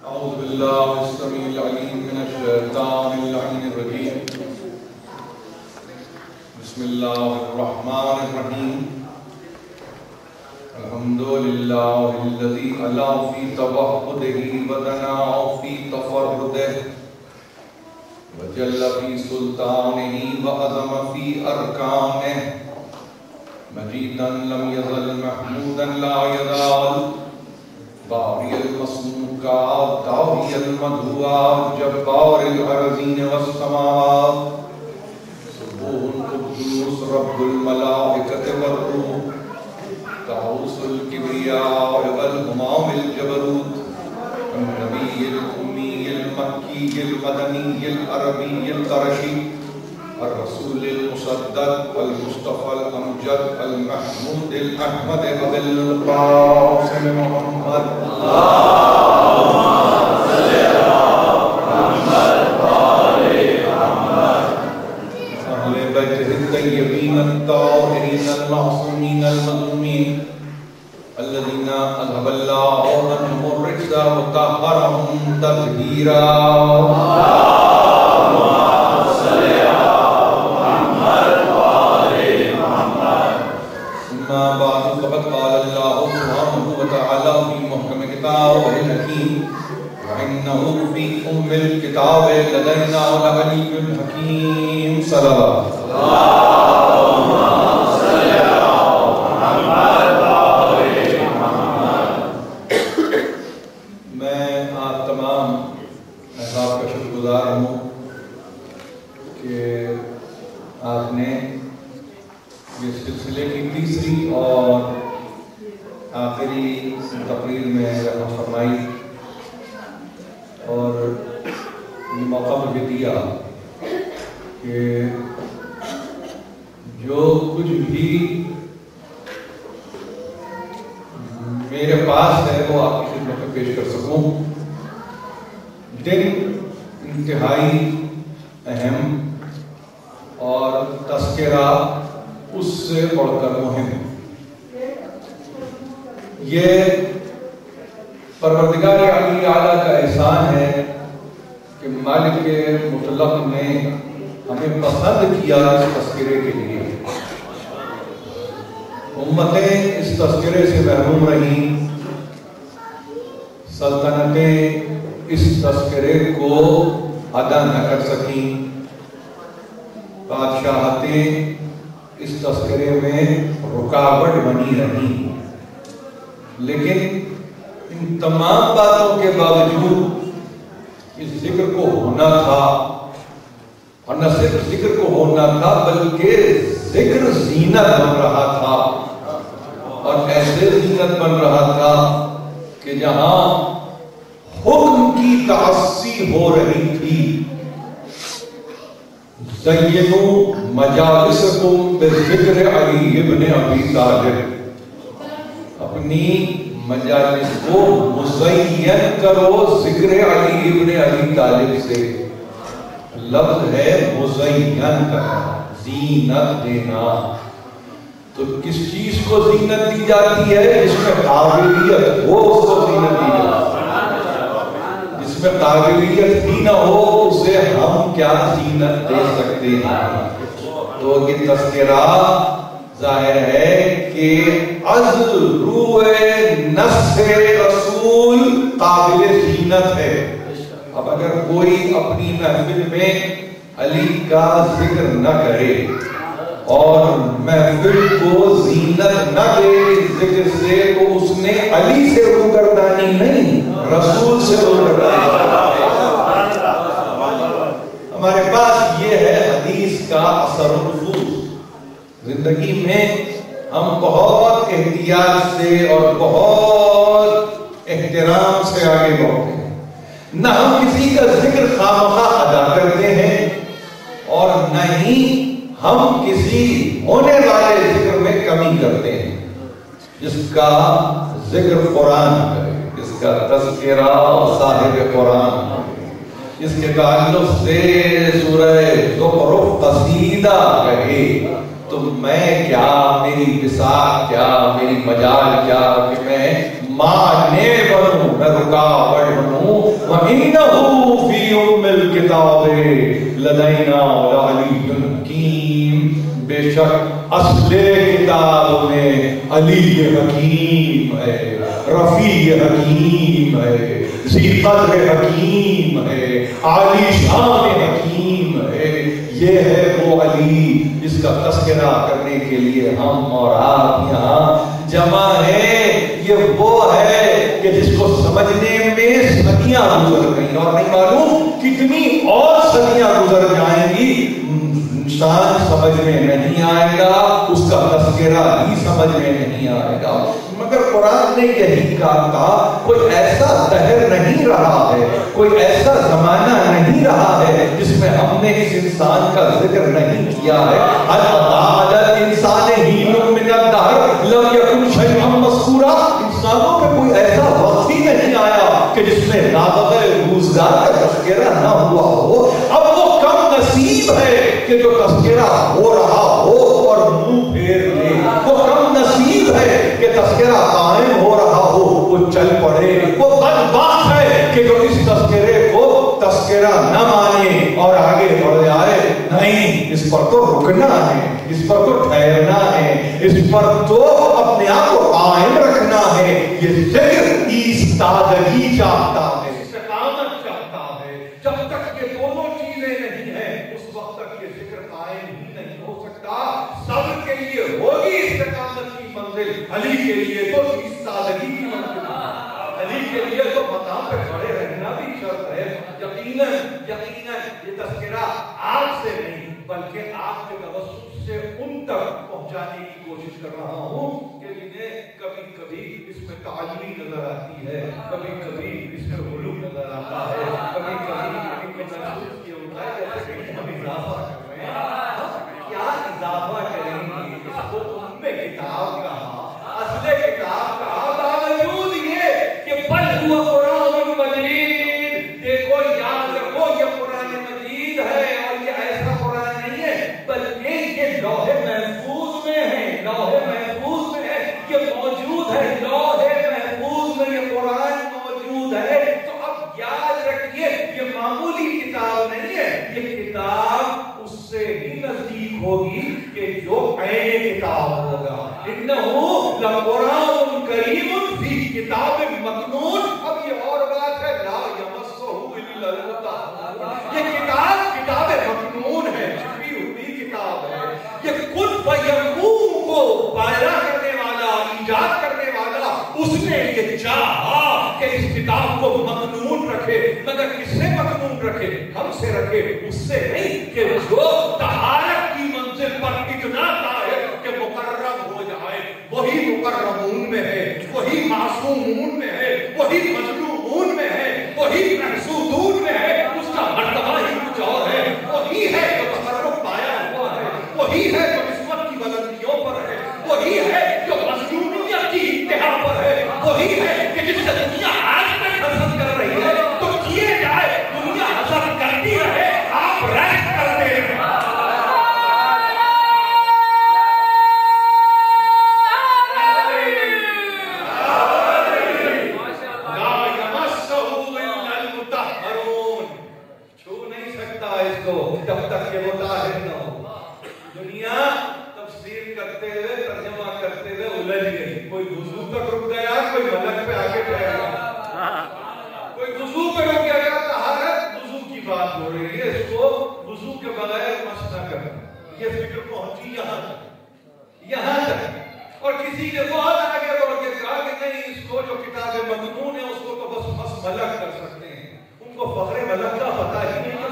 أعوذ بالله السميع العليم من الشيطان اللعين الرجيم. بسم الله الرحمن الرحيم. الحمد لله الذي علا في توحده ودنا في تفرده وجل في سلطانه وعظم في أركانه مجيدا لم يزل محمودا لا يزال باري المصنوعات داوي المدعوات جبار الأرضين والسماوات سبوح قدوس رب الملائكة والروح تعوس الكبرياء والهمام الجبروت النبي الأمي المكي المدني العربي القرشي الرسول المصدق المصطفى الأمجد المحمود الأحمد أبي القاسم محمد اللهم صل على محمد وآل محمد أهل بيته الطيبين الطاهرين المعصومين المظلومين الذين أذهب الله عنهم الرجس وطهرهم تطهيرا بعد فقد قال الله سبحانه وتعالى في محكم كتابه الحكيم وإنه في أم الكتاب لدينا لعلي حكيم صلوات اللهم صل على محمد وآل محمد. میں آپ تمام احباب کا شکر گزار ہوں کہ آپ نے یہ سلسلے کی تیسری اور آخری تقریر میں رحمت فرمائی اور یہ موقع مجھے دیا کہ جو کچھ بھی میرے پاس ہے وہ آپ کی خدمت میں پیش کر سکوں. دن انتہائی اہم اور تذکرہ اس سے بڑھ کر مہم. یہ پروردگار علی اعلیٰ کا احسان ہے کہ مالک مطلق نے ہمیں پسند کیا اس تذکرے کے لیے. امتیں اس تذکرے سے محروم رہیں، سلطنتیں اس تذکرے کو ادا نہ کر سکیں، بادشاہتیں اس تذکرے میں رکاوٹ بنی رہی. لیکن ان تمام باتوں کے باوجود اس ذکر کو ہونا تھا، اور نہ صرف ذکر کو ہونا تھا بلکہ ذکر زینت بن رہا تھا، اور ایسے زینت بن رہا تھا کہ جہاں حکم کی تعصی ہو رہی تھی، زینوا مجالسکم بذکر علی ابن ابی طالب، اپنی مجالس کو مزین کرو ذکر علی ابن ابی طالب سے. لفظ ہے مزین کرنا، زینت دینا. تو کس چیز کو زینت دی جاتی ہے؟ جس میں قابلیت ہو اس کو زینت دی جاتی ہے. جس میں قابلیت ہی نہ ہو اسے ہم کیا زینت دے سکتے ہیں؟ تو یہ تذکرہ ظاہر ہے کہ از روئے نص رسول قابل زینت ہے. اب اگر کوئی اپنی محفل میں علی کا ذکر نہ کرے اور محفل کو زینت نہ دے ذکر سے، تو اس نے علی سے روگردانی نہیں، رسول سے روگردانی. ہمارے پاس یہ ہے حدیث کا اثر و نفوذ. زندگی میں ہم بہت احتیاط سے اور بہت احترام سے آگے بڑھتے ہیں. نہ ہم کسی کا ذکر خامخواہ ادا کرتے ہیں اور نہ ہی ہم کسی ہونے والے ذکر میں کمی کرتے ہیں. جس کا ذکر قرآن کرے، جس کا تذکرہ صاحب قرآن کرے، جس کے تعلق سے سورہ زخرف قصیدہ کہے، تو میں کیا، میری بساط کیا، میری مجال کیا کہ میں مانے بنوں، میں رکاوٹ بنوں وَإِنَّهُ فِي أُمِّ الْكِتَابِ لَدَيْنَا لَعَلِيٌّ حَكِيمٌ، بے شک اصل کتاب میں علی حکیم ہے، رفیع حکیم ہے، ذی قدر حکیم ہے، عالی شان حکیم ہے۔ یہ ہے وہ علی جس کا تذکرہ کرنے کے لیے ہم اور آپ یہاں جمع ہیں۔ یہ وہ ہے کہ جس کو سمجھنے میں صدیاں گزر گئیں اور نہیں معلوم کتنی اور صدیاں گزر جائیں گی، انسان سمجھ میں نہیں آئے گا، اس کا تذکرہ ہی سمجھ میں نہیں آئے گا۔ مگر قرآن نے یہی کہا کوئی ایسا دہر نہیں رہا ہے، کوئی ایسا زمانہ نہیں رہا ہے جس میں ہم نے اس انسان کا ذکر نہیں کیا ہے۔ انسانوں پہ کوئی ایسا وقت ہی نہیں آیا کہ جس میں نابغہ روزگار کا تذکرہ نہ ہوا ہو۔ اب وہ کم نصیب ہے کہ جو تذکرہ ہو رہا ہو اور منہ پھیر لے، وہ کم نصیب ہے کہ تذکرہ قائم ہو رہا ہو وہ چل پڑے، وہ بدبخت ہے کہ جو اس تذکرے کو تذکرہ نہ مانے اور آگے بڑھ جائے۔ نہیں، اس پر تو رکنا ہے، اس پر تو ٹھہرنا ہے، اس پر تو اپنے آپ کو قائم رکھنا ہے۔ یہ ذکر ایستادگی چاہتا ہے، استقامت چاہتا ہے۔ جب تک یہ دونوں چیزیں نہیں ہیں اس وقت تک یہ ذکر قائم ہی نہیں ہو سکتا۔ صبر کے لیے ہوگی استقامت کی منزل، علی کے لیے تو ایستادگی کی منزل، علی کے لیے تو مقام پہ کھڑے رہنا بھی شرط ہے۔ یقیناً یہ تذکرہ آپ سے نہیں بلکہ آپ کے توسط سے ان تک پہنچانے کی کوشش کر رہا ہوں کہ جنہیں کبھی کبھی اس میں تعالی نظر آتی ہے، کبھی کبھی اس میں غلو نظر آتا ہے، کبھی کبھی محسوس کیا ہوتا ہے جیسے کہ ہم اضافہ کر رہے ہیں۔ کیا اضافہ کریں گے؟ اس کو ام کتاب کہا، اصل کتاب کہا، باوجود یہ کہ بل ہوا قرآن مجید، دیکھو یاد رکھو یہ قرآن مجید ہے اور یہ ایسا قرآن نہیں ہے بلکہ یہ لوح محفوظ میں ہے، لوح محفوظ میں ہے، یہ موجود ہے، لوح محفوظ میں یہ قرآن موجود ہے۔ تو اب یاد رکھیے یہ معمولی کتاب نہیں ہے، یہ کتاب اس سے بھی نزدیک ہوگی کہ جو عین کتاب ہوگا۔ انہو لقرآن کریم فی کتاب مکنون۔ اب یہ اور بات ہے، لا یمسہ الا المطہرون، یہ کتاب مکنون ہے، چھپی ہوئی کتاب ہے۔ یہ کن فیکون کو پیدا کرنے والا، ایجاد کرنے والا، اس نے یہ چاہا کہ اس کتاب کو مکنون رکھے، مگر کس سے مکنون رکھے؟ ہم سے رکھے، اس سے نہیں کہ جو طہارت کی منزل پر اتنا طاہر کہ مکرم ہو جائے، وہی مکرمون میں ہے، وہی معصومون میں ہے، وہی مظلومون میں ہے، وہی محسودون میں ہے۔ اس کا مرتبہ ہی کچھ اور ہے، وہی ہے جو تفرق پایا ہوا ہے، وہی ہے جو نسبت کی بلندیوں پر ہے، وہی ہے جو مظلومیت کی انتہا پر ہے، وہی ہے کہ جس سے دنیا آج تک حسد کر رہی ہے تو کیے جائے، دنیا حسد کرتی رہے، آپ ریسٹ کرتے رہے۔ جب تک یہ مطالعہ نہ ہو، دنیا تفسیر کرتے ہوئے، ترجمہ کرتے ہوئے الجھ گئی، کوئی وضو تک رک گیا، کوئی ملک پہ آگے ٹھہر گیا، کوئی وضو پہ رک گیا، طہارت وضو کی بات ہو رہی ہے، اس کو وضو کے بغیر مس نہ کرنا۔ یہ فکر پہنچی یہاں تک، اور کسی نے بہت آگے بڑھ کے کہا کہ نہیں، اس کو جو کتاب مکنون ہے اس کو تو بس ملک کر سکتے ہیں، ان کو فخر ملک کا پتہ ہی نہیں ہے۔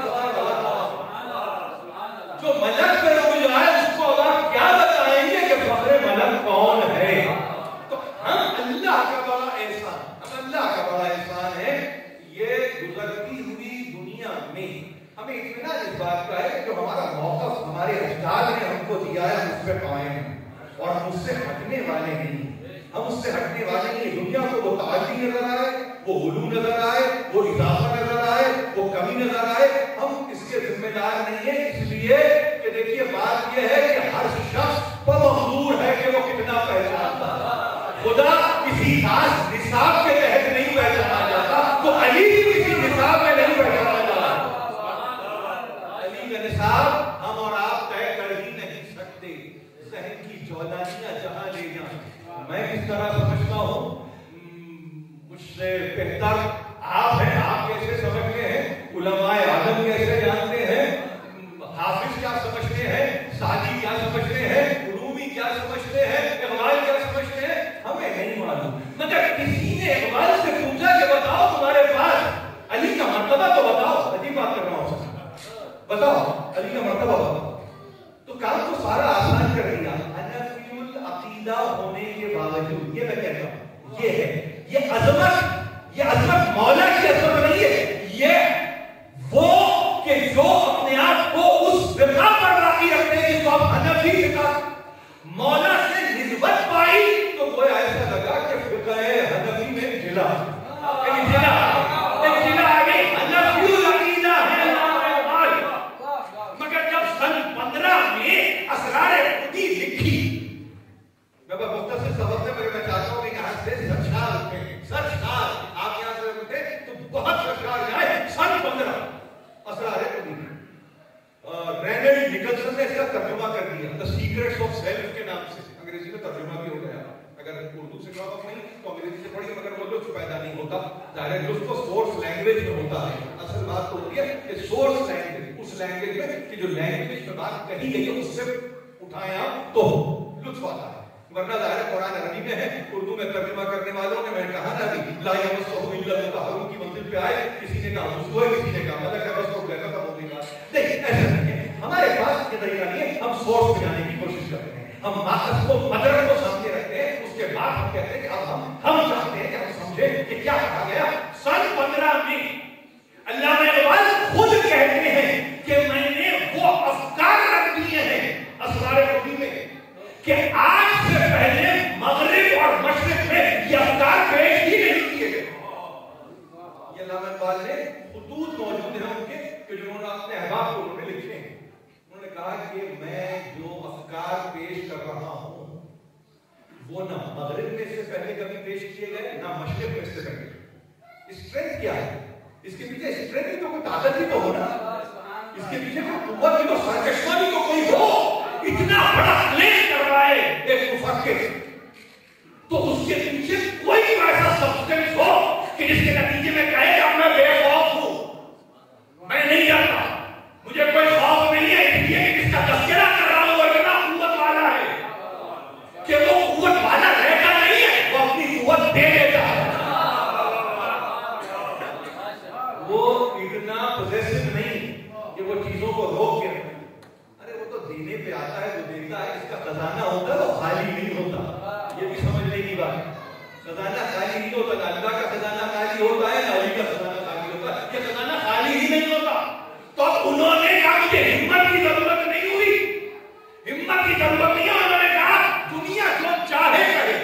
جو ملک پہ رک جائے اس کو اللہ کیا بتائیں گے کہ فخر ملک کون ہے؟ تو ہم اللہ کا بڑا احسان ہے، یہ گزرتی ہوئی دنیا میں ہمیں اطمینان اس بات کا ہے کہ جو ہمارا موقف ہمارے اجداد نے ہم کو دیا ہے اس پہ قائم ہے اور ہم اس سے ہٹنے والے نہیں، ہم اس سے ہٹنے والے نہیں۔ دنیا کو وہ تعدی نظر آئے، وہ غلو نظر آئے، وہ اضافہ نظر آئے، وہ کمی نظر آئے، ہم اس کے ذمہ دار نہیں ہیں۔ اس لیے کہ دیکھیے بات یہ ہے کہ ہر شخص پر مقدور ہے کہ وہ کتنا پہچانتا ہے۔ خدا کسی خاص نصاب کے تحت نہیں پہچانا جاتا، تو علی کسی ترقی کا نصاب ہم اور آپ طے کر ہی نہیں سکتے. ذہن کی جولانیاں جہاں لے جائیں. میں کس طرح سمجھتا ہوں مجھ سے بہتر آپ ہیں. آپ کیسے سمجھتے ہیں؟ علماء اعظم کیسے جانتے ہیں؟ حافظ کیا سمجھتے ہیں؟ سعدی کیا سمجھتے ہیں؟ رومی کیا سمجھتے ہیں؟ اقبال کیا سمجھتے ہیں؟ ہمیں نہیں معلوم. مگر کسی نے اقبال سے پوچھا کہ بتاؤ تمہارے پاس علی کا مرتبہ تو بتاؤ. عجیب بات کر رہا ہوں, بتاؤ علی کا مرتبہ بتاؤ. تو کام تو سارا آسان کر دیا. حنفی العقیدہ ہونے کے باوجود یہ میں کہتا ہوں یہ ہے یہ عظمت مولا کی عظمت نہیں ہے. یہ وہ کہ جو اپنے آپ کو اس فقہ پر باقی رکھتے ہیں جس کو آپ حنفی فقہ مولا سے نسبت پائی تو وہ ایسا لگا کہ فقہ حنفی میں جلا آ گئی. حنفی العقیدہ ہے مگر جب سن 15 میں اسرار خودی لکھی. میں مختصر سبب سے میں چاہتا ہوں کہ یہاں سے سچار اٹھیں. سچار آپ یہاں سے اٹھے تو بہت سچار جائے. سن 15 اسرار خودی رینلڈ نکلسن نے اس کا ترجمہ کر دیا The Secrets of Self کے نام سے. انگریزی میں ترجمہ بھی ہو گیا. اگر اردو سے جواب نہیں تو انگریزی سے پڑھیے مگر وہ لطف پیدا نہیں ہوتا. ظاہر لطف تو سورس لینگویج میں ہوتا ہے. اصل بات تو ہوتی ہے کہ سورس لینگویج اس لینگویج میں کہ جو لینگویج میں بات کہی گئی ہے اس سے اٹھائیں آپ تو لطف آتا ہے. ورنہ ظاہر قرآن عربی میں ہے. اردو میں ترجمہ کرنے والوں نے میں نے کہا نا ابھی لا یمسہ الا المطہرون کی منزل پہ آئے. کسی نے کہا مسلو ہے, کسی نے کہا ملک ہے, بس ہو گیا ختم ہو گئی بات. نہیں ایسا نہیں ہے. ہمارے پاس یہ طریقہ نہیں ہے. ہم سورس پہ جانے کی کوشش کرتے ہیں. ہم ماخذ کو مدر کو سامنے رکھتے ہیں. اس کے بعد ہم کہتے ہیں کہ اب ہم چاہتے ہیں کہ ہم سمجھیں کہ کیا کہا گیا. سن 15 میں علامہ اقبال خود کہتے ہیں کہ میں نے وہ افکار رکھ دیے ہیں اسرار خودی میں کہ آج سے پہلے مغرب اور مشرق میں یہ افکار پیش ہی نہیں کیے گئے. یہ علامہ اقبال نے خطوط موجود ہیں ان کے کہ جنہوں نے اپنے احباب کو انہوں نے لکھے ہیں. انہوں نے کہا کہ میں جو افکار پیش کر رہا ہوں وہ نہ مغرب میں اس سے پہلے کبھی پیش کیے گئے نہ مشرق میں اس سے پہلے. اسٹرینتھ کیا ہے اس کے پیچھے؟ اسٹرینتھ کی تو کوئی طاقت بھی تو ہونا, اس کے پیچھے کوئی قوت بھی تو سرکشمہ بھی تو کوئی ہو. اتنا بڑا کلیم کر رہا ہے ایک مفکر تو اس کے پیچھے کوئی ایسا سبسٹینس ہو کہ جس کے نتیجے میں کہے کہ میں بے خوف ہوں, میں نہیں جانتا, مجھے کوئی خوف نہیں ہے. اس لیے کہ جس کا تذکرہ کر رہا ہوں وہ اتنا قوت والا ہے کہ وہ قوت والا رہتا نہیں ہے, وہ اپنی قوت دے دیتا ہے. وہ اتنا پوزیسو نہیں کہ وہ چیزوں کو روک کے رکھے. ارے وہ تو دینے پہ آتا ہے, جو دیتا ہے اس کا خزانہ ہوتا ہے, وہ خالی نہیں ہوتا. یہ بھی سمجھنے کی بات ہے. خزانہ خالی نہیں ہوتا. اللہ کا خزانہ خالی ہوتا ہے, علی کا خزانہ خالی ہوتا ہے. یہ خزانہ خالی ہی نہیں ہوتا. تو انہوں نے کہا مجھے ہمت کی ضرورت نہیں ہوئی, ہمت کی ضرورت نہیں ہے. انہوں نے کہا دنیا جو چاہے کہے.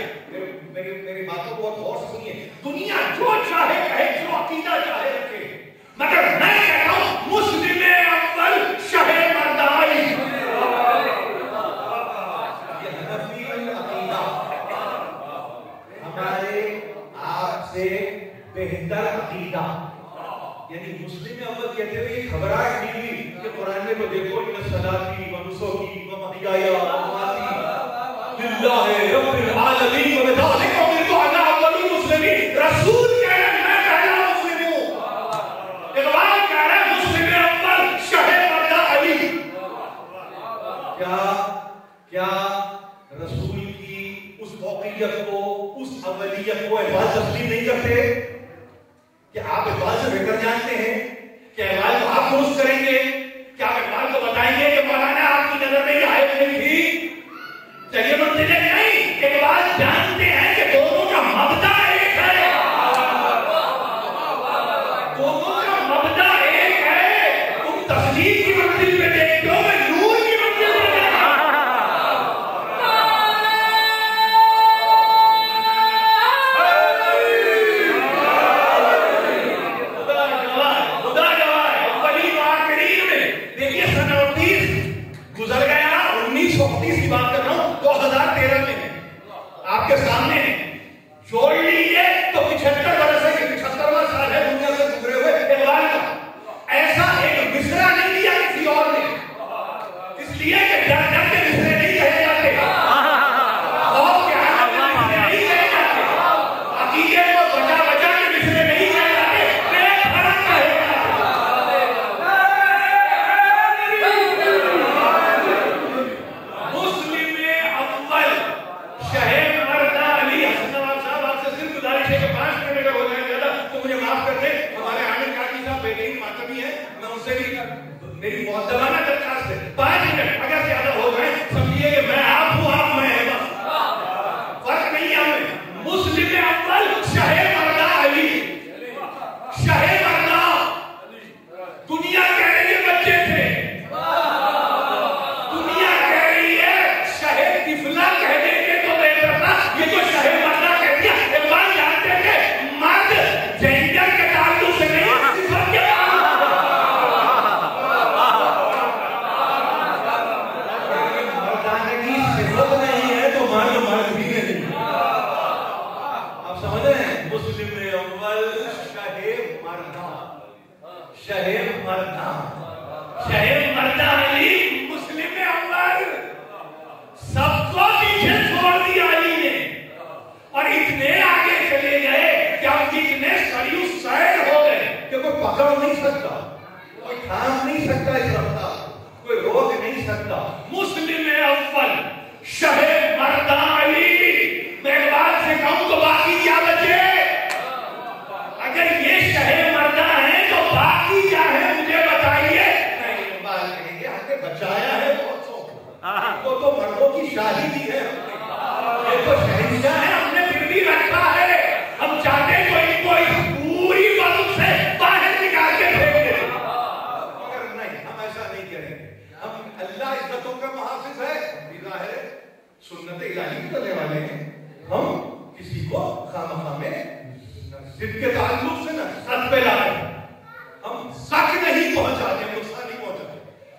میری باتوں کو غور سے سنیے. دنیا جو چاہے کہے, جو عقیدہ چاہے رکھے, مگر میں کہتا ہوں مسلم اول شہ مردائی. یہ حنفی العقیدہ ہمارے آپ سے بہتر عقیدہ. یعنی مسلم اول کہتے ہوئے یہ خبراہٹ نہیں ہوئی کہ قرآن میں تو دیکھو ان صلاتی و نسکی و محیایا و مماتی للہ رب العالمین و بذالک امرت انا اول المسلمین. رسول کہہ رہے میں پہلا مسلم ہوں. اقبال کہہ رہے مسلم اول شہ مردہ علی. کیا رسول کی اس فوقیت کو, اس اولیت کو اقبال تسلیم نہیں کرتے کہ آپ اقبال سے بہتر جانتے ہیں, کہ اقبال کو آپ درست کریں گے, کیا آپ اقبال کو بتائیں گے کہ مولانا آپ کی نظر میں یہ آیت نہیں تھی؟ چلیے منتظر نہیں. اقبال جانتے ہیں کہ دونوں کا مبدا ایک ہے, دونوں کا مبدا ایک ہے. تم تسلیم کی منزل پہ دیکھتے ہو, میں نور کی منزل پہ دیکھتا ہوں. گزر گیا 1930 کی بات کر رہا ہوں, 2013 میں آپ کے سامنے جوڑ لیجیے تو 75 برس ہے کہ 75واں سال ہے دنیا سے گزرے ہوئے اقبال کا. ایسا ایک مصرع نہیں دیا کسی اور نے نہیں سکتا. مسلم اول شہ مردہ علی. میں ایک بات سے کہوں تو باقی کیا بچے؟ اگر یہ شہ مردہ ہیں تو باقی کیا ہے مجھے بتائیے. نہیں بات کہیں گے ہم نے بچایا ہے وہ تو مردوں کی شادی دی ہے. یہ تو شہنشاہ ہے ہم نے پھر بھی رکھا ہے. ہم چاہتے تو ان کو اس پوری ملک سے باہر نکال کے پھینک دیں. مگر نہیں ہم ایسا نہیں کریں گے. ہم اللہ عزتوں کا محافظ ہے. ظاہر ہے سنت الہی کی کرنے والے ہیں. ہم کسی کو خامخواہ میں ضد کے تعلق سے نہ سچ پہ لائے. ہم سچ نہیں پہنچاتے نقصان نہیں پہنچاتے.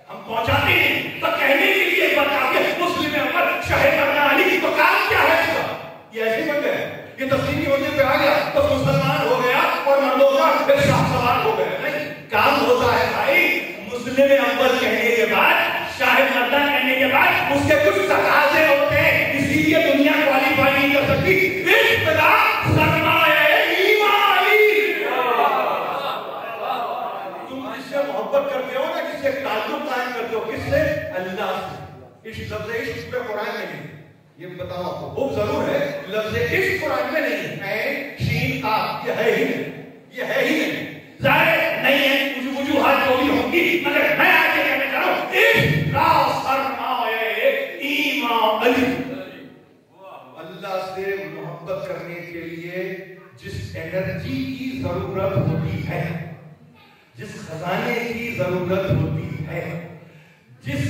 ہم پہنچاتے ہیں تو کہنے کے لیے بتاتے مسلم اول شہ مردہ علی. تو کام کیا ہے اس کا؟ یہ ایسے بن گئے یہ تفصیلی ہونے پہ آ گیا تو مسلمان ہو گیا اور مردوں کا پھر شاہ سوار ہو گیا. نہیں کام ہوتا ہے بھائی. مسلم اول کہنے کے بعد شاہ مردہ کہنے کے بعد اس کے کچھ تقاضے ہوتے ہیں. اسی لیے دنیا کوالیفائی نہیں کر سکتی. ابتدا سرمایہ ایمان علی. تم جس سے محبت کرتے ہو نا جس سے تعلق قائم کرتے ہو کس سے؟ اللہ سے. اس لفظ عشق پہ قرآن میں نہیں. یہ بتاؤ آپ کو خوب ضرور ہے لفظ عشق قرآن میں نہیں ہے. شین آ یہ ہے ہی نہیں. یہ ہے ہی نہیں. ظاہر نہیں ہے وجوہات جو بھی ہوں گی مگر میں آگے کہنا چاہ رہا ہوں عشق کا سرمایہ ایمان علی. اللہ سے محبت کرنے کے لیے جس انرجی کی ضرورت ہوتی ہے جس خزانے کی ضرورت ہوتی ہے جس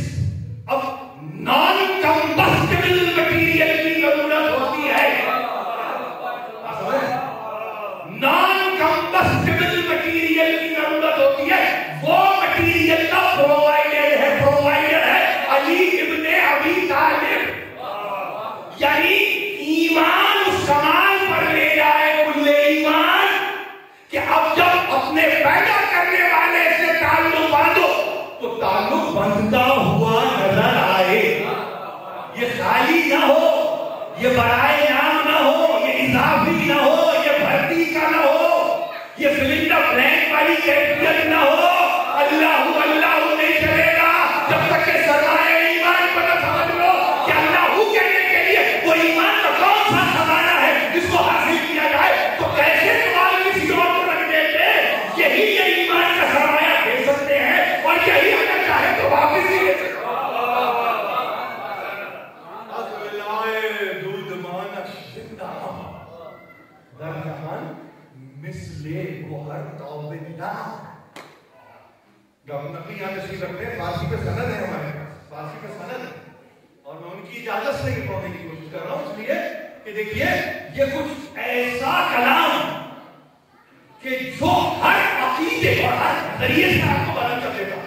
اب نان کمبسٹبل مٹیریل کی ضرورت ہوتی ہے. نان کمبسٹبل مٹیریل کی ضرورت ہوتی ہے. وہ مٹیریل کا پرووائڈر ہے علی ابن ابی طالب. یعنی ایمان اس کمال پر لے جائے کل ایمان کہ اب جب اپنے پیدا کرنے والے سے تعلق باندھو تو تعلق بندھتا ہوا نظر آئے. یہ خالی نہ ہو, یہ برائے نام نہ ہو, یہ اضافی نہ ہو, یہ بھرتی کا نہ ہو, یہ فلم کا بلینک والی کیفیت نہ ہو. اللہ اللہ نہیں چلے گا جب تک کہ سرمایہ ایمان پر نہ سمجھ لو کہ اللہ کہنے کے لیے وہ ایمان کا کون سا خزانہ ہے جس کو حاصل کیا جائے. تو کیسے سوال کسی اور کو رکھ دیتے؟ یہی یہ ایمان کا سرمایہ دے سکتے ہیں اور یہی اگر چاہے تو واپس ہی لے سکتے. نقلی یہاں تشریف رکھتے ہیں. فارسی پہ سند ہے ہمارے پاس, فارسی پہ سند ہے اور میں ان کی اجازت سے یہ پڑھنے کی کوشش کر رہا ہوں اس لیے کہ دیکھیے یہ کچھ ایسا کلام کہ جو ہر عقیدے اور ہر نظریے سے آپ کو بیان کر دیتا.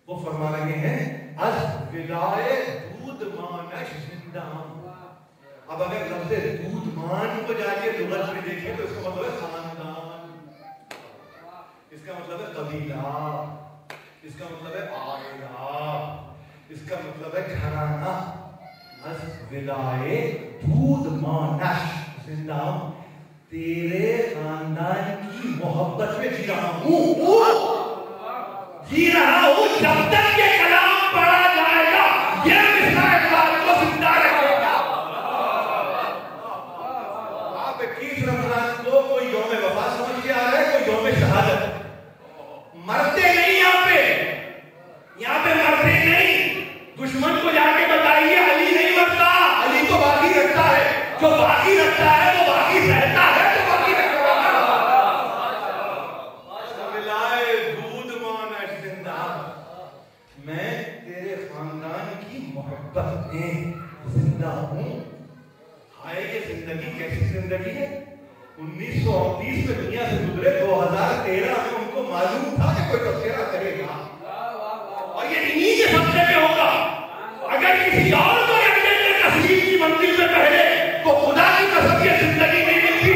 وہ فرما رہے ہیں از ولائے دودھ مانش زندہ. اب اگر لفظ دودھ مان کو جا کے لغت میں دیکھیں تو اس کا مطلب ہے خاندان, اس کا مطلب ہے قبیلہ, اس کا مطلب ہے عائلہ, اس کا مطلب ہے گھرانہ. از ولائے دودھ مانش زندہ. تیرے خاندان کی محبت میں جی رہا ہوں جب تک یہ کلام پڑھا جائے گا یہ مثال بات کو زندہ رکھے گا. آپ 21 رمضان کو کوئی یوم وفا سمجھ کے آ رہا ہے, کوئی یوم شہادت. مرتے نہیں یہاں پہ مرتے نہیں. دشمن کو جا کے بتائیے علی نہیں مرتا, علی تو باقی رکھتا ہے. جو باقی رکھتا ہے وہ باقی رہتا ہے. تو باقی رکھتا ہے. دودھ مانش زندہ. میں تیرے خاندان کی محبت میں زندہ ہوں. ہائے یہ زندگی کیسی زندگی ہے. 1929 میں دنیا سے گزرے, 2013 میں ان کو معلوم تھا کہ کوئی تذکرہ کرے گا اور یہ انہی کے سبزے میں ہوگا. اگر کسی اور کو تصویر کی منزل میں پہلے تو خدا کی قسم یہ زندگی نہیں ملتی.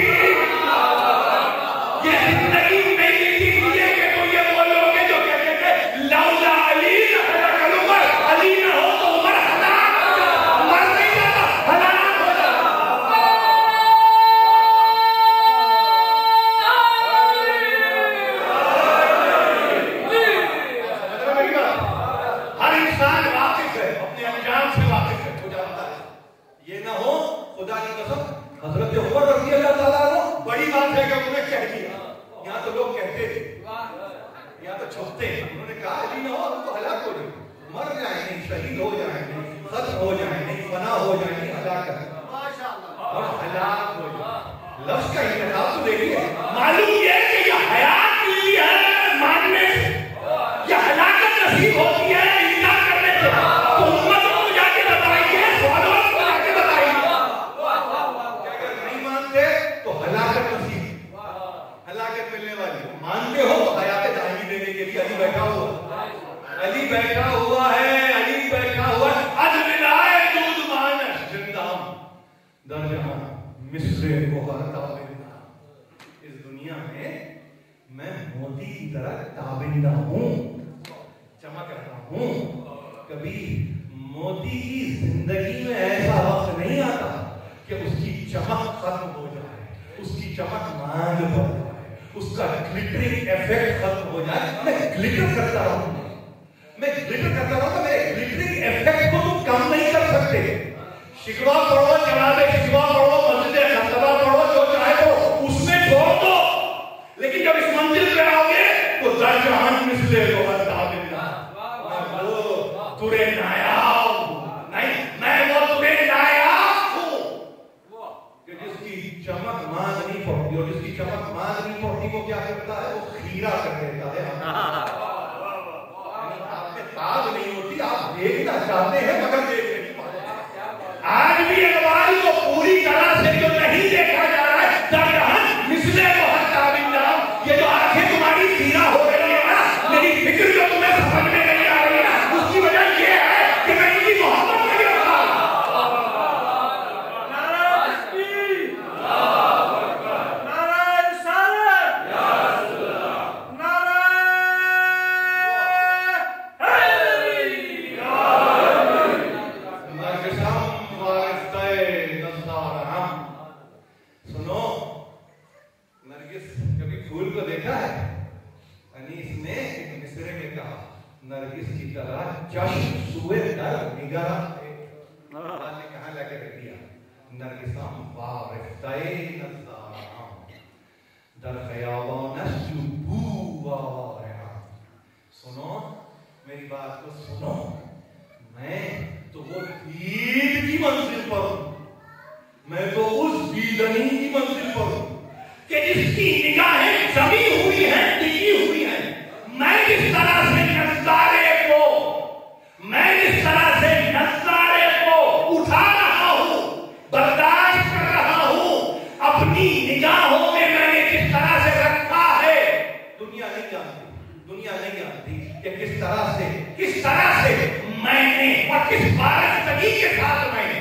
یہ زندگی نہیں ملتی مجھے کہ تو یہ وہ لوگ ہیں جو کہتے تھے لولا علی لہلک العمر. علی نہ ہو تو عمر ہلاک ہو جاتا. مر نہیں جاتا, ہلاک ہو جاتا. ہر حضرت عمر رضی اللہ تعالیٰ عنہ بڑی بات ہے کہ انہوں نے کہہ دیا. یہاں تو لوگ کہتے تھے, یہاں تو چھپتے ہیں. انہوں نے کہا علی نہ ہو ہم تو ہلاک ہو جائیں, مر جائیں نہیں, شہید ہو جائیں نہیں, ختم ہو جائیں نہیں, فنا ہو جائیں نہیں, ہلاک اور ہلاک ہو جائیں. لفظ کا انتخاب تو دیکھیے. معلوم یہ ہے کہ یہ حیات ملی ہے ماننے سے, یہ ہلاکت نصیب ہوتی ہے انکار کرنے سے. تو امتوں کو جا کے بتائیے, فالوورز کو جا کے بتائیے کہ اگر نہیں مانتے تو ہلاکت نصیب, ہلاکت ملنے والی. مانتے ہو تو حیات دائمی دینے کے لیے علی بیٹھا ہوا, علی بیٹھا ہوا ہے, علی بیٹھا ہوا ہے. ادمنائے دودھ مانش زندام در جہاں مصر کو ہر تابندہ. اس دنیا میں موتی کی طرح تابندہ ہوں, چمک رہا ہوں. کبھی موتی کی زندگی میں ایسا وقت نہیں آتا کہ اس کی چمک ختم ہو جائے, اس کی چمک مانگ پڑ جائے, اس کا گلٹرنگ ایفیکٹ ختم ہو جائے. میں گلٹر کرتا رہوں, میں گلٹر کرتا رہوں, میرے گلٹرنگ ایفیکٹ کو تم کم نہیں کر سکتے. شکوہ پڑھو, جناب شکوہ پڑھو, مسجد خطبہ پڑھو, جو چاہے تو اس میں چھوڑ دو. لیکن جب اس منزل پہ آؤ گے تو در جہان مثلے کو ہر تابندہ. ترے نایاب نہیں, میں وہ ترے نایاب ہوں کہ جس کی چمک ماند نہیں پڑتی, اور جس کی چمک ماند نہیں پڑتی وہ کیا کرتا ہے, وہ کھیرا کر دیتا ہے. آپ میں تاب نہیں ہوتی, آپ دیکھنا چاہتے ہیں مگر دیکھ نہیں پاتے. آج بھی اقبال کو پوری طرح سے جو نہیں دیکھا جا رہا ہے, در جہان مثلے کو ہر تابندہ. یہ جو آنکھیں تمہاری کھیرا ہو رہی ہے نا, میری فکر جو تمہیں سمجھ میں نہیں آ رہی ہے نا, اس کی وجہ یہ ہے کہ میں ان کی محبت نہیں رکھا. نرگس کی طرح جشن سوئے در نگرہ ہے. اللہ نے کہاں لے کے رکھ دیا, نرگسم وارفتہ نظارہم در خیابان شبو آوارہم. سنو میری بات کو سنو, میں تو وہ دید کی منزل پر ہوں, میں تو اس دیدنی کی منزل پر ہوں کہ جس کی نگاہیں جمی ہوئی ہیں, ٹکی ہوئی ہیں. میں جس طرح سے نظارے کو اٹھا رہا ہوں, برداشت کر رہا ہوں, اپنی نگاہوں میں نے جس طرح سے رکھا ہے, دنیا نہیں جانتی کہ کس طرح سے میں نے اور کس وارستگی کے ساتھ میں نے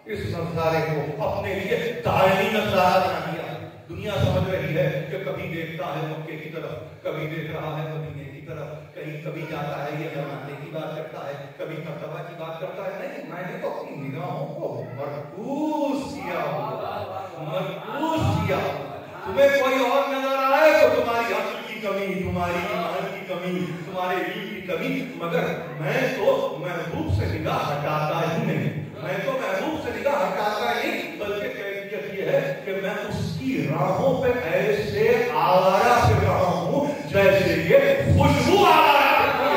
اس نظارے کو اپنے لیے دائمی نظارہ بنا دیا. دنیا سمجھ رہی ہے کہ کبھی دیکھتا ہے مکے کی طرف, کبھی دیکھ رہا ہے مدینے کی طرف, کبھی جاتا ہے یہ زمانے کی بات کرتا ہے, کبھی مرتبہ کی بات کرتا ہے. نہیں, میں نے تو اپنی نگاہوں کو مرکوز کیا. تمہیں کوئی اور نظر آئے تو تمہاری عقل کی کمی, تمہاری ایمان کی کمی, تمہارے علم کی کمی, مگر میں تو محبوب سے نگاہ ہٹاتا ہی نہیں. میں تو محبوب سے نگاہ ہٹاتا ہی نہیں, بلکہ کیفیت یہ ہے کہ میں اس کی راہوں پہ ایسے آوارہ پھر رہا ہوں جیسے یہ خوشبو آوارہ پھر.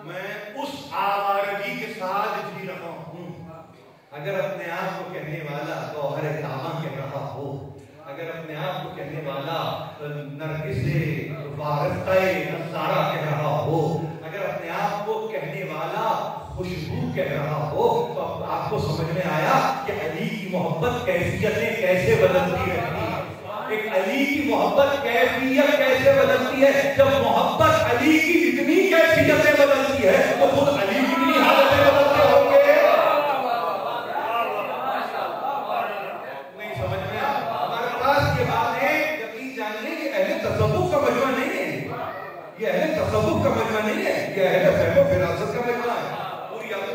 میں اس آوارگی کے ساتھ جی رہا ہوں. اگر اپنے آپ کو کہنے والا گوہر تاباں کہہ رہا ہو, اگر اپنے آپ کو کہنے والا نرگس وارفتہ نظارہ کہہ رہا ہو, اگر اپنے آپ کو کہنے والا خوشبو کہہ رہا ہو, تو آپ کو سمجھ میں آیا کہ علی کی محبت کیفیتیں کیسے بدلتی رہتی ہے. ایک علی کی محبت کیفیت کیسے بدلتی ہے. جب محبت علی کی اتنی کیفیتیں بدلتی ہے تو خود علی کی اتنی حالتیں بدلتے ہوں گے. نہیں سمجھ میں آیا. ہمارے پاس یہ بات ہے, یقین جاننے کہ اہل تصوف کا مجمع نہیں ہے, یہ اہل تصوف کا مجمع نہیں ہے, یہ اہل فہم و فراست کا مجمع ہے.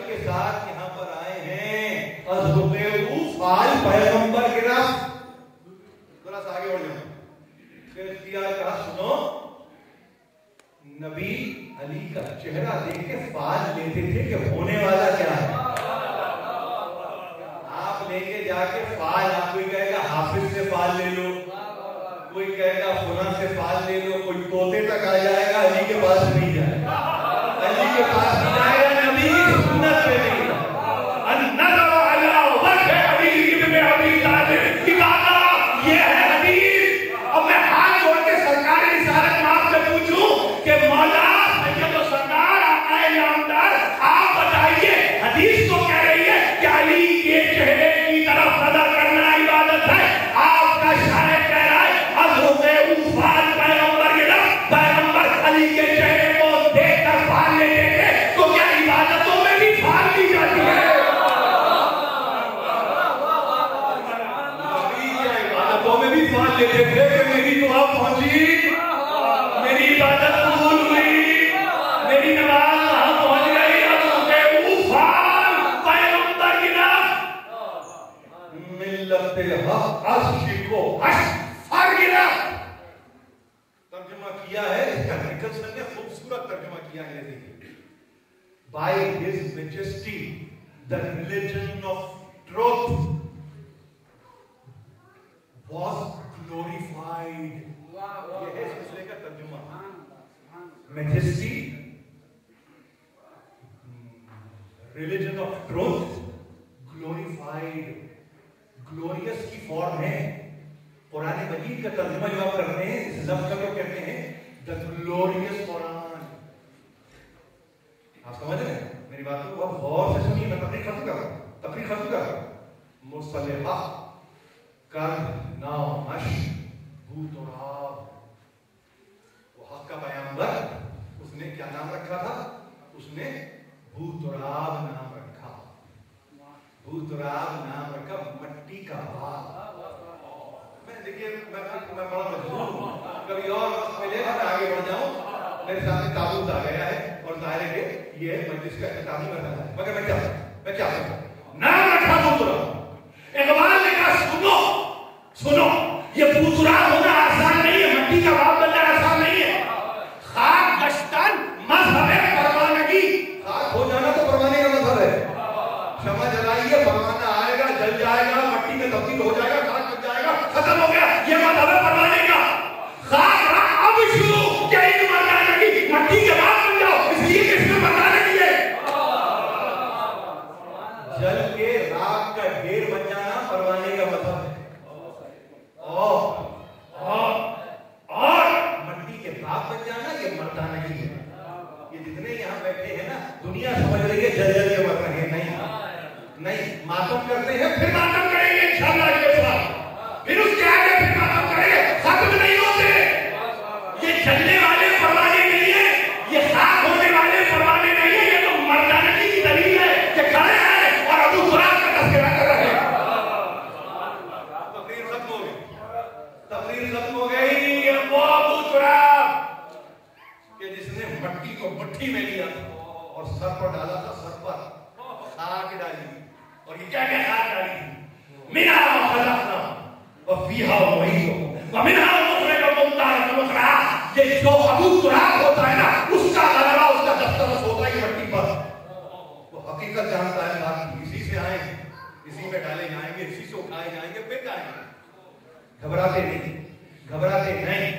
کے ساتھ یہاں پر آئے ہیں حضرت فال پیغمبر کے راست. ذرا سا آگے بڑھ جاؤں. پھر اختیار کہا سنو, نبی علی کا چہرہ دیکھ کے فال لیتے تھے کہ ہونے والا کیا ہے. آپ لیں گے جا کے فال. آپ کوئی کہے گا حافظ سے فال لے لو, کوئی کہے گا فلاں سے فال لے لو, کوئی طوطے تک آ جائے گا, علی کے پاس نہیں جائے گا, علی کے پاس نہیں جائے گا, نبی کی سنت پہ نہیں جائے گا. النظر علی وجه علی ابن ابی طالب کی بات یہ ہے حدیث. اب میں ہاتھ جوڑ کے سرکار رسالت مآب سے پوچھوں کہ مولا سید و سردار آقا نامدار آپ بتائیے حدیث تو کہہ رہی ہے کہ علی کے چہرے کی طرف نظر کرنا عبادت ہے, آپ کا شاعر کہہ رہا ہے پیغمبر علی کے چہرے کو دیکھ کر پھال لیتے تھے, تو کیا عبادتوں میں بھی پھال لی جاتی ہے؟ عبادتوں میں بھی پھال لیتے تھے کہ میری دعا پہنچی, میری عبادت قبول ہوئی, میری نماز وہاں پہنچ گئی, پیغمبر کی نام ملت حق عرش کو فر گرا. ترجمہ کیا ہے اس کا نکلسن نے خوبصورت ترجمہ کیا ہے. دیکھیے, by his majesty the religion of truth was glorified. یہ ہے اس مسئلے کا ترجمہ. majesty religion of truth glorified. glorious کی فارم ہے. قرآن مجید کا ترجمہ جو آپ کرتے ہیں اس لفظ کا تو کہتے ہیں the glorious قرآن. آپ سمجھ رہے ہیں میری بات کو؟ آپ غور سے سنیے, میں تقریر ختم کر رہا ہوں. مصلحہ کر نامش بو تراب, وہ حق کا پیغمبر, اس نے کیا نام رکھا تھا؟ اس نے بو تراب نام رکھا. بو تراب نام رکھا, مٹی کا باغ. دیکھیے میں بڑا مجبور ہوں, کبھی اور وقت ملے میں آگے بڑھ جاؤں. میرے سامنے تابوت آ گیا ہے اور ظاہر ہے کہ یہ مجلس کا اختتامی مرحلہ ہے, مگر میں کیا نام رکھا بوترا. اقبال نے کہا سنو یہ بوترا ہونا آسان نہیں ہے, مٹی کا باغ بننا آسان نہیں ہے. خاک گشتن مذہب پروانگی, خاک ہو جانا تو پروانے کا مذہب ہے. شمع جلائیے, پروانہ آئے گا, جل جائے گا, مٹی میں تبدیل ہو جائے گا, خاک بن جائے گا, ختم ہو گیا. یہ مذہب ہے پروانے کا. خاک رہا اب شروع کیا ایک مردانہ کی مٹی کے بعد بن جاؤ, اس لیے کہ اس میں مردانہ کی ہے. جل کے راک کا ڈھیر بن جانا پروانے کا مذہب ہے. اور مٹی کے باغ بن جانا یہ مردانہ کی ہے. یہ جتنے یہاں بیٹھے ہیں نا, دنیا سمجھ رہی ہے جل جل کے مر رہے ہیں. نہیں, ماتم کرتے ہیں, پھر ماتم کریں گے انشاءاللہ کے ساتھ, پھر اس کے آگے پھر ماتم کریں گے. ختم نہیں ہوتے. یہ چلنے والے پروانے نہیں ہیں, یہ خاک ہونے والے پروانے نہیں ہیں. یہ تو مردانگی کی دلیل ہے کہ کھڑے ہیں اور ابو تراب کا تذکرہ کر رہے ہیں. تقریر ختم ہو گئی. یہ وہ ابو تراب کہ جس نے مٹی کو مٹھی میں لیا اور سر پر ڈالا تھا, سر پر خاک ڈالی. اور یہ کیا خاک ڈالی تھی؟ منها خلقنا وفيها نعيدكم ومنها نخرجكم تارة أخرى. یہ جو ابو تراب ہوتا ہے نا, اس کا غلبہ, اس کا دفترس ہوتا ہے مٹی پر. وہ حقیقت جانتا ہے بات, اسی سے آئیں گے, اسی میں ڈالے جائیں گے, اسی سے اٹھائے جائیں گے, پھر جائیں گے. گھبراتے نہیں.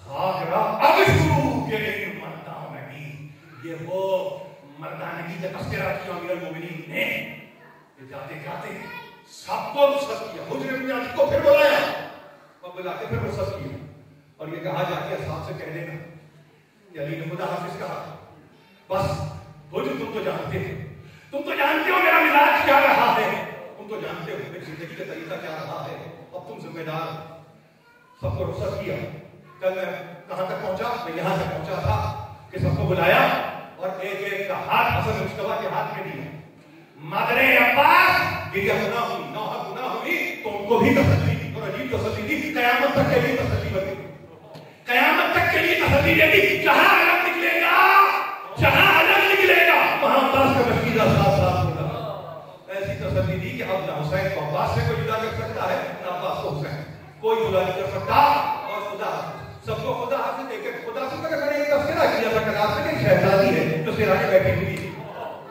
خاک رہا اب شروع کے لیے مرتا ہوں میں بھی. یہ وہ مردانگی کا تذکرہ کیا امیر المومنین نے. یہ جاتے سب کو رخصت کیا, حجر بن کو پھر بلایا اور بلا کے پھر رخصت کیا, اور یہ کہا جا کے اصحاب سے کہہ دینا کہ علی نے خدا حافظ کہا. بس حجر تم تو جانتے ہو میرا مزاج کیا رہا ہے, تم تو جانتے ہو میری زندگی کا طریقہ کیا رہا ہے. اب تم ذمہ دار. سب کو رخصت کیا. کل میں کہاں تک پہنچا؟ میں یہاں تک پہنچا تھا کہ سب کو بلایا اور ایک کا ہاتھ حسن مصطفیٰ کے ہاتھ میں دیا. مادر عباس گریا گناہ ہوئی, نوحہ گناہ ہوئی, تو ان کو بھی تسلی دی اور عجیب تسلی دی. قیامت تک کے لیے تسلی بنی, قیامت تک کے لیے تسلی دے دی. جہاں علم نکلے گا وہاں عباس کا مشکیزہ ساتھ ہوگا. ایسی تسلی دی کہ اب نہ حسین کو عباس سے کوئی جدا کر سکتا ہے, نہ عباس کو حسین کوئی جدا نہیں کر سکتا. اور خدا سب کو خدا حافظ دے کے خدا سے میں نے ایک تذکرہ کیا تھا کہ آپ سے شہزادی ہے جو سرانے بیٹھی ہوئی,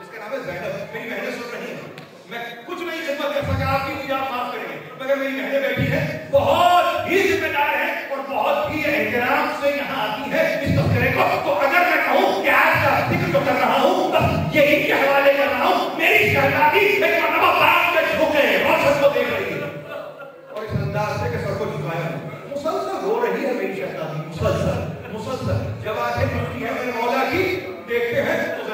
اس کا نام ہے زینب. میری محنت سن رہی ہے, میں کچھ نہیں خدمت کر سکا آپ کی مجھے آپ معاف کریں گے، مگر میری بہنیں بیٹھی ہیں بہت ہی ذمہ دار ہیں اور بہت ہی احترام سے یہاں آتی ہے اس تذکرے کو، تو اگر میں کہوں کہ آج کا ذکر جو کر رہا ہوں بس یہی کے حوالے کر رہا ہوں، میری شہزادی ایک مرتبہ باپ کے جھکے روشن کو دیکھ رہی ہے اور اس انداز سے کہ سر کو جھکایا مسلسل رو رہی ہے میری شہزادی، مسلسل جب آنکھیں کھلتی ہیں میرے مولا کی دیکھتے ہیں تو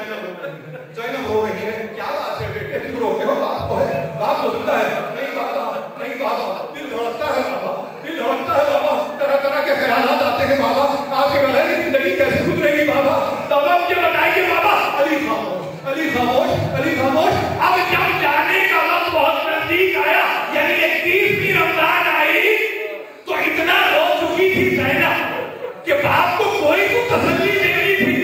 زینب رو رہی ہے، کیا بات ہے بیٹے کیوں روتے ہو؟ باپ کو ہے، باپ کو زندہ ہے، نہیں بابا نہیں بابا، دل دھڑکتا ہے بابا، دل دھڑکتا ہے بابا، طرح طرح کے خیالات آتے ہیں بابا، آپ کے غیر زندگی کیسے گزرے گی بابا؟ بابا مجھے بتائیے بابا۔ علی خاموش، علی خاموش، علی خاموش۔ اب جب جانے کا وقت بہت نزدیک آیا، یعنی 31 رمضان آئی تو اتنا رو چکی تھی زینب کہ باپ کو کوئی تو تسلی دینی تھی،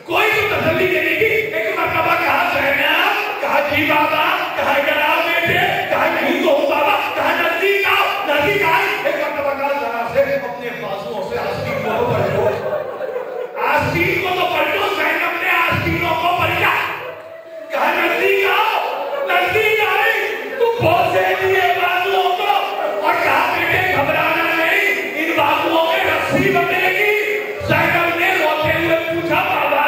کوئی تو تسلی دینی تھی۔ ایک مرتبہ کہا زینب، کہا جی بابا، کہا ادھر آؤ بیٹے، کہا نہیں تو بابا، کہا نزدیک آؤ، نزدیک آئی۔ ایک مرتبہ کہا ذرا سے اپنے بازوؤں سے آستین کو پلٹو، آستین کو تو پلٹو۔ زینب نے آستینوں کو پلٹا، کہا نزدیک آؤ، نزدیک آئی، تو بوسے دیے بازوؤں کو اور کہا بیٹے گھبرانا نہیں، ان بازوؤں میں رسی بندھے گی۔ زینب نے روتے ہوئے پوچھا بابا،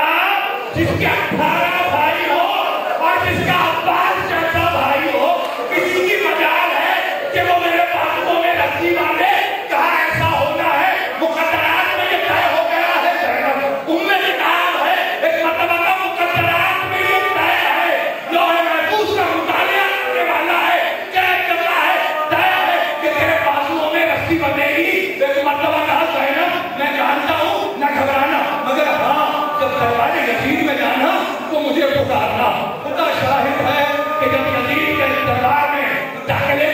جس کے 18 بھائی ہو اور جس کا عباس جیسا بھائی ہو، کسی کی مجال ہے کہ وہ میرے بازوؤں میں رسی باندھے؟ کہا ایسا ہونا ہے، مقدرات میں یہ طے ہو گیا ہے زینب، ام کتاب ہے، ایک مرتبہ کا مقدرات میں یہ طے ہے، لوح محفوظ کا مطالعہ کرنے والا ہے، قید کرنا ہے، طے ہے کہ تیرے بازوؤں میں رسی بندھے گی۔ ایک مرتبہ کہا زینب میں جانتا ہوں نہ گھبرانا، مگر ہاں جب دربار یزید میں جانا تو مجھے پکارنا۔ خدا شاہد ہے کہ جب یزید کے دربار میں داخلے